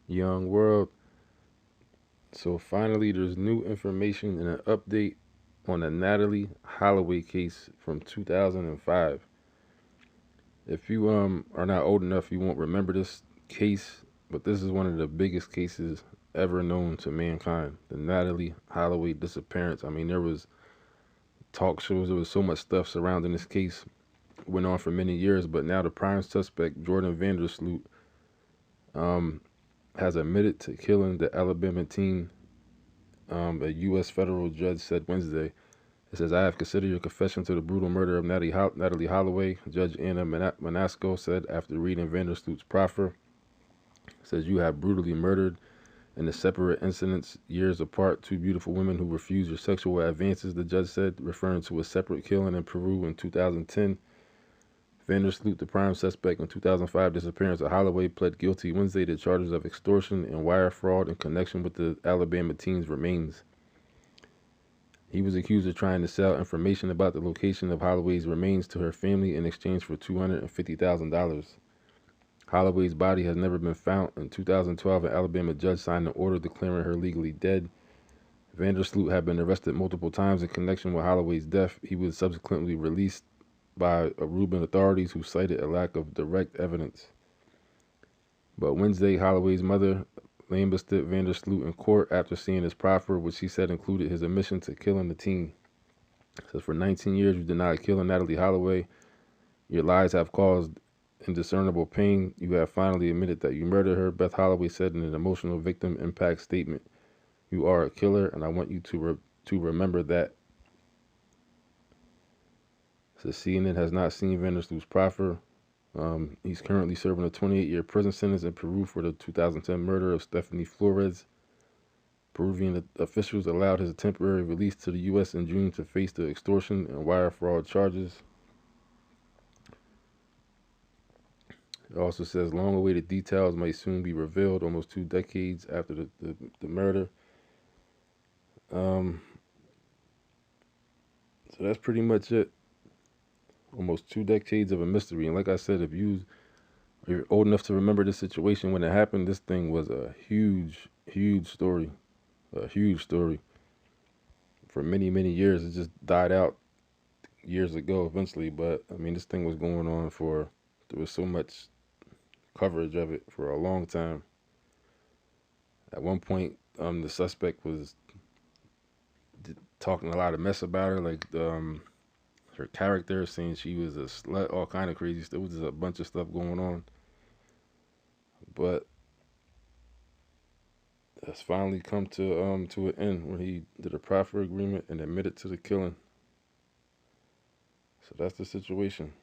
Young world. So finally, there's new information and an update on the Natalee Holloway case from 2005. If you are not old enough, you won't remember this case, but this is one of the biggest cases ever known to mankind. The Natalee Holloway disappearance. I mean, there was talk shows, there was so much stuff surrounding this case. Went on for many years, but now the prime suspect, Joran Van der Sloot, um, has admitted to killing the Alabama teen. A U.S. federal judge said Wednesday. It says, I have considered your confession to the brutal murder of Natalee Holloway, Judge Anna Manasco said after reading Van der Sloot's proffer. It says, you have brutally murdered in the separate incidents years apart two beautiful women who refused your sexual advances, the judge said, referring to a separate killing in Peru in 2010. Van der Sloot, the prime suspect in 2005 disappearance of Holloway, pled guilty Wednesday to charges of extortion and wire fraud in connection with the Alabama teen's remains. He was accused of trying to sell information about the location of Holloway's remains to her family in exchange for $250,000. Holloway's body has never been found. In 2012, an Alabama judge signed an order declaring her legally dead. Van der Sloot had been arrested multiple times in connection with Holloway's death. He was subsequently released by Aruban authorities who cited a lack of direct evidence. But Wednesday, Holloway's mother lambasted Van der Sloot in court after seeing his proffer, which she said included his admission to killing the teen. It says, for 19 years, you denied killing Natalee Holloway. Your lies have caused indiscernible pain. You have finally admitted that you murdered her, Beth Holloway said in an emotional victim impact statement. You are a killer, and I want you to remember that. So CNN has not seen Van der Sloot's proffer. He's currently serving a 28-year prison sentence in Peru for the 2010 murder of Stephanie Flores. Peruvian officials allowed his temporary release to the U.S. in June to face the extortion and wire fraud charges. It also says long-awaited details might soon be revealed almost 2 decades after the murder. So that's pretty much it. Almost 2 decades of a mystery. And like I said, if you're old enough to remember this situation when it happened, this thing was a huge, huge story. A huge story. For many, many years, it just died out years ago eventually. But, I mean, this thing was going on there was so much coverage of it for a long time. At one point, the suspect was talking a lot of mess about her, like her character, saying she was a slut, all kind of crazy stuff. There was just a bunch of stuff going on. But that's finally come to an end when he did a proffer agreement and admitted to the killing. So that's the situation.